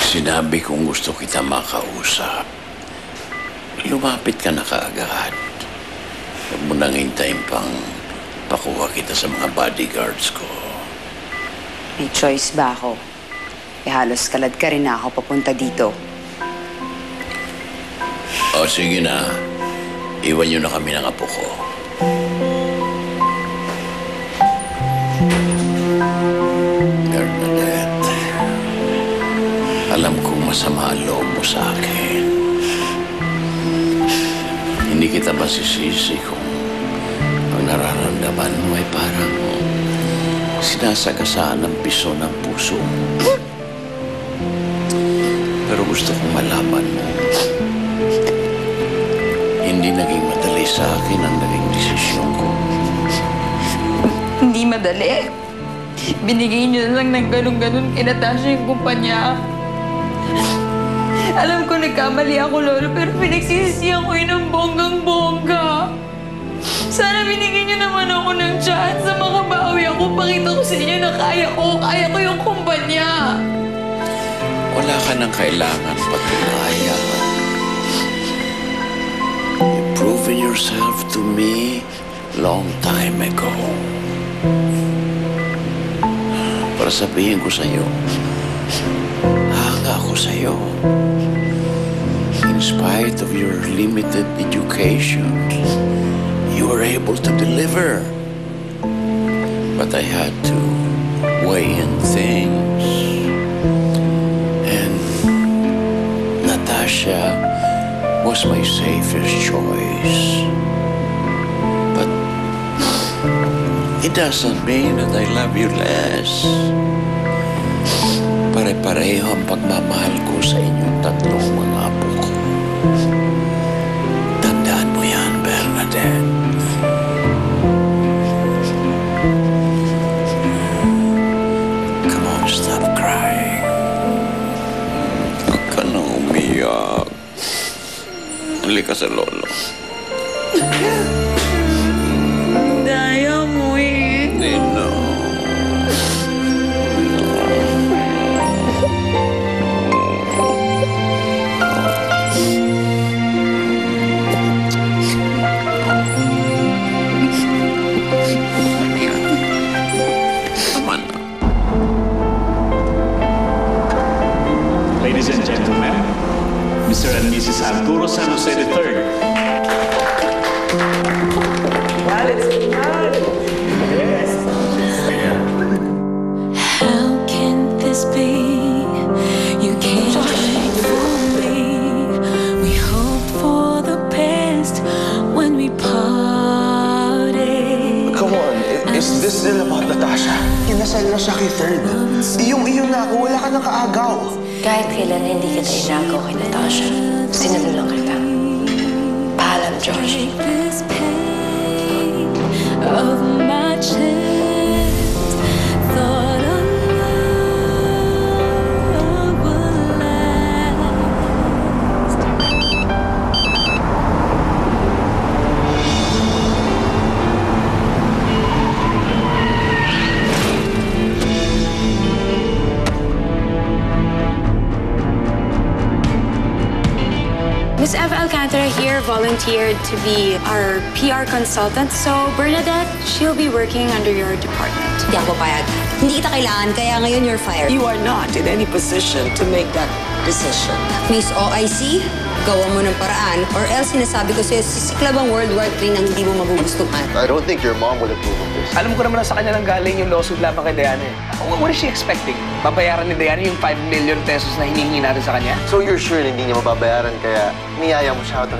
Sinabi kong gusto kita makausap. Lumapit ka na kaagad. Huwag mo nang hintayin pang pakuha kita sa mga bodyguards ko. May choice ba ako? Halos kalad ka rin na ako papunta dito. O sige na. Iwan niyo na kami ng apo ko. Bernadette, alam kong masama ang loob mo sa akin. Hindi kita masisisi kung ang nararamdaman mo ay parang sinasagasaan ng piso ng puso mo. Pero gusto kong malaman mo, hindi naging madali sa akin ang naging desisyon ko. Hindi madali. Binigay niyo na lang ng ganun-ganun kay Natasha yung kumpanya. Alam ko nagkamali ako, Lolo, pero pinagsisisihan ko yun ng bonggang-bongga. Sana binigyan niyo naman ako ng chance na makabawi ako. Pakita ko sa inyo na kaya ko yung kumpanya. Wala ka nang kailangan patunayan. You've proven yourself to me long time ago. Para sabihin ko sa'yo, hanga ako sa'yo. In spite of your limited education, you were able to deliver. But I had to weigh in things. And Natasha was my safest choice. But it doesn't mean that I love you less. Pare-pareho ang pagmamahal ko sa inyong tatlong mga apo ko. Tandaan mo yan, Bernadette. Come on, stop crying. Huwag ka na umiyak. Halika sa lolo. Daya mo eh. Nino. Ladies and gentlemen, Mr. and Mrs. Arturo San Jose III. How can this be? You came right for me. We hoped for the best when we parted. Come on, is this still about Natasha? Kinasal na siya kay Third. Iyong-iyo na ako, wala ka nang kaagaw. Kahit kailan hindi kita inagaw kay Natasha, sinalo lang kita. Paalam, Josh. This pain of my chest, thought of love would last. Miss Eva Alcantara here volunteered to be our PR consultant. So, Bernadette, she'll be working under your department. Hindi ako payag. Hindi kita kailangan, kaya ngayon you're fired. You are not in any position to make that decision. Miss OIC, gawa mo ng paraan or else sinasabi ko sa'yo, sisiklab ang World War III nang hindi mo magugustuhan. I don't think your mom would approve of this. Alam ko naman na sa kanya nang galing yung lawsuit laban kay Diana eh. What is she expecting? Babayaran ni Diana yung 5 million pesos na hinihingi natin sa kanya? So you're sure hindi niya mababayaran kaya niyaya mo siya ito?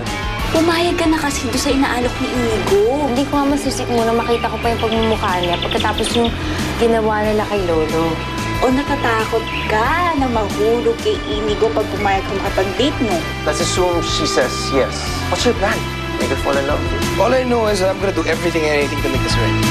Pumayag ka na kasi doon sa inaalok ni Inigo. Hindi ko nga masisik muna makita ko pa yung pagmumukha niya pagkatapos yung ginawa nila kay Lolo. O natatakot ka na mahulog kay Inigo pag pumayag ka makapag-date mo? Let's assume she says yes. What's your plan? Make her fall in love with you? All I know is I'm gonna do everything and anything to make this right.